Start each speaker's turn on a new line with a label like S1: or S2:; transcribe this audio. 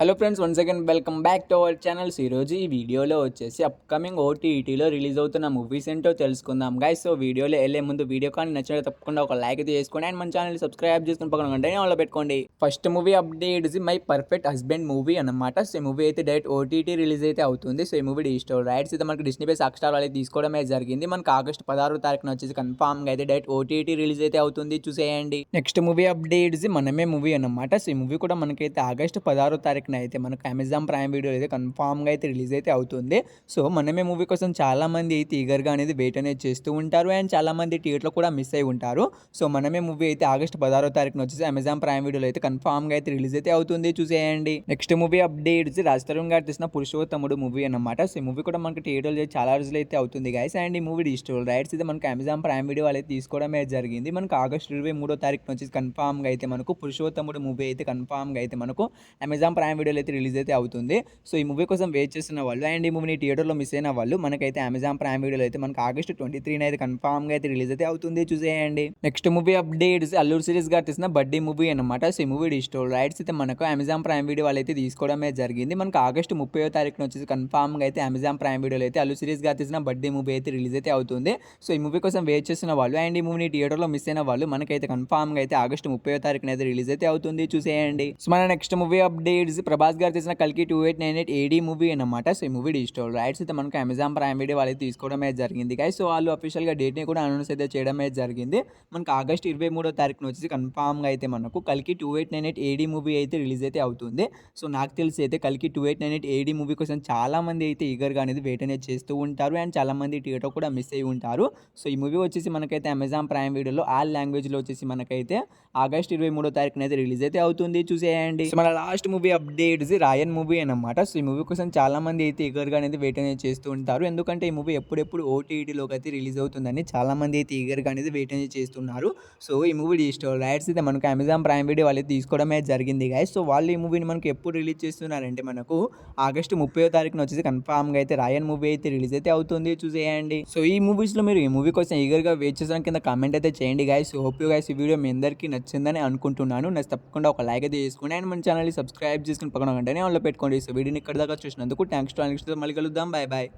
S1: Hello friends, once again welcome back to our channels. ఈరోజు ఈ వీడియోలో వచ్చేసి అప్కమింగ్ ఓటీటీలో రిలీజ్ అవుతున్న మూవీస్ ఏంటో తెలుసుకుందాం గైస్. సో వీడియోలో వెళ్ళే ముందు వీడియో కానీ నచ్చినట్టు తప్పకుండా ఒక లైక్ అయితే చేసుకోండి అండ్ మన ఛానల్ సబ్స్క్రైబ్ చేసుకుని పక్కన గంటనే ఆన్లో పెట్టుకోండి. First movie update my perfect husband movie అన్నమాట. సో ఈ మూవీ అయితే డైరెక్ట్ ఓటీటీ రిలీజ్ అయితే అవుతుంది. సో ఈ మూవీ డిజిటల్ రైట్స్ అయితే మనకి డిస్నీ ప్లస్ హాట్‌స్టార్ వాళ్ళకి తీసుకోవడమే జరిగింది. మనకి ఆగస్ట్ 16వ తారీఖున వచ్చేసి కన్ఫామ్గా అయితే డైరెక్ట్ ఓటీటీ రిలీజ్ అయితే అవుతుంది, చూసేయండి. నెక్స్ట్ మూవీ అప్డేట్స్ మనమే మూవీ అన్నమాట. సో ఈ మూవీ కూడా మనకైతే ఆగస్ట్ 16వ తారీఖున అయితే మనకు అమెజాన్ ప్రైమ్ వీడియో అయితే కన్ఫామ్గా అయితే రిలీజ్ అయితే అవుతుంది. సో మనమే మూవీ కోసం చాలా మంది అయితే ఈగర్గా అనేది వెయిట్ అనేది చేస్తూ ఉంటారు అండ్ చాలా మంది థియేటర్లో కూడా మిస్ అయి ఉంటారు. సో మనమే మూవీ అయితే ఆగస్ట్ 16వ తారీఖున వచ్చేసి అమెజాన్ ప్రైమ్ వీడియోలో అయితే కన్ఫామ్గా అయితే రిలీజ్ అయితే అవుతుంది, చూసేయండి. Next movie updates Raj Tarun గారు తీసిన పురుషోత్తముడు మూవీ అన్నమాట. సో ఈ మూవీ కూడా మనకి థియేటర్లో చాలా రోజులు అయితే అవుతుంది గైస్. అండ్ ఈ మూవీ డిజిటల్ రైట్స్ అయితే మనకి అమెజాన్ ప్రైమ్ వీడియో అయితే తీసుకోవడమే జరిగింది. మనకు ఆగస్ట్ 23వ తారీఖున వచ్చేసి కన్ఫామ్గా అయితే మనకు పురుషోత్తముడు మూవీ అయితే కన్ఫామ్గా అయితే మనకు అమెజాన్ ప్రైమ్ వీడియోలో అయితే రిలీజ్ అయితే అవుతుంది. సో ఈ మూవీ కోసం వెయిట్ చేస్తున్న వాళ్ళు అండ్ ఈ మూవీని థియేటర్లో మిస్ అయిన వాళ్ళు మనకైతే అమెజాన్ ప్రైమ్ వీడియోలో అయితే మనకు ఆగస్ట్ 23న అయితే కన్ఫామ్గా అయితే రిలీజ్ అయితే అవుతుంది, చూసేయండి. Next movie updates Alluri series గారు తీసిన బర్త్డే మూవీ అనమాట. సో ఈ మూవీ డిజిటల్ రైట్స్ అయితే మనకు అమెజాన్ ప్రైమ్ వీడియో వాళ్ళు అయితే తీసుకోవడమే జరిగింది. మనకు ఆగస్ట్ 30వ తారీఖున వచ్చేసి కన్ఫామ్గా అయితే అమెజాన్ ప్రైమ్ వీడియోలో అయితే అల్లూరి సిరీస్ గారు తీసిన బర్త్డే మూవీ అయితే రిలీజ్ అయితే అవుతుంది. సో ఈ మూవీ కోసం వెయిట్ చేస్తున్న వాళ్ళు అండ్ ఈ మూవీని థియేటర్లో మిస్ అయిన వాళ్ళు మనకైతే కన్ఫామ్గా అయితే ఆగస్ట్ 30వ తారీఖున అయితే రిలీజ్ అయితే అవుతుంది, చూసేయండి. సో మన నెక్స్ట్ మూవీ అప్డేట్స్ ప్రభాస్ గారు తీసిన కల్కి 2898 ఏడీ మూవీ అనమాట. సో ఈ మూవీ డిజిటల్ రైట్స్ అయితే మనకు అమెజాన్ ప్రైమ్ వీడియో వాళ్ళు తీసుకోవడమే జరిగింది గైస్. సో వాళ్ళు అఫీషియల్గా డేట్ని కూడా అనౌన్స్ అయితే చేయడమే జరిగింది. మనకు ఆగస్ట్ 23వ తారీఖున వచ్చేసి కన్ఫామ్గా అయితే మనకు కల్కి 2898 ఏడీ మూవీ అయితే రిలీజ్ అయితే అవుతుంది. సో నాకు తెలిసి అయితే కల్కి 2898 ఏడీ మూవీ కోసం చాలా మంది అయితే ఈగర్గా అనేది వెయిట్ అనేది చేస్తూ ఉంటారు అండ్ చాలా మంది థియేటర్ కూడా మిస్ అయ్యి ఉంటారు. సో ఈ మూవీ వచ్చేసి మనకైతే అమెజాన్ ప్రైమ్ వీడియోలో ఆల్ లాంగ్వేజ్లో వచ్చేసి మనకైతే ఆగస్ట్ 23వ తారీఖున అయితే రిలీజ్ అయితే అవుతుంది, చూసేయండి. సో మన లాస్ట్ మూవీ అప్డేట్స్ రాయన్ మూవీ అనమాట. సో ఈ మూవీ కోసం చాలా మంది అయితే ఈగర్గా అనేది వెయిట్ అనేది చేస్తూ ఉంటారు. ఎందుకంటే ఈ మూవీ ఎప్పుడెప్పుడు ఓటీటీలోకి అయితే రిలీజ్ అవుతుందని చాలా మంది అయితే ఈగర్గా అనేది వెయిట్ అనేది చేస్తున్నారు. సో ఈ మూవీ డిజిటల్ రైట్స్ అయితే మనకు అమెజాన్ ప్రైమ్ వీడియో వాళ్ళు తీసుకోవడమే జరిగింది గైస్. సో వాళ్ళు ఈ మూవీని మనకు ఎప్పుడు రిలీజ్ చేస్తున్నారంటే మనకు ఆగస్ట్ 30వ తారీఖున వచ్చేసి కన్ఫామ్గా అయితే రాయన్ మూవీ అయితే రిలీజ్ అయితే అవుతుంది, చూసేయండి. సో ఈ మూవీస్లో మీరు ఈ మూవీ కోసం ఈగర్గా వెయిట్ చేసిన కింద కామెంట్ అయితే చేయండి గైస్. హోప్ యూ గైస్ ఈ వీడియో మీ అందరికీ నచ్చిందని అనుకుంటున్నాను. నచ్చి తప్పకుండా ఒక లైక్ అయితే చేసుకోండి అండ్ మన ఛానల్ని సబ్స్క్రైబ్ చేసుకుని పక్కన గంటనే ఆన్లో పెట్టుకోండి. సో వీడియోని ఇక్కడ దాకా చూసినందుకు థ్యాంక్స్ టు మళ్ళీ కలుద్దాం. Bye bye.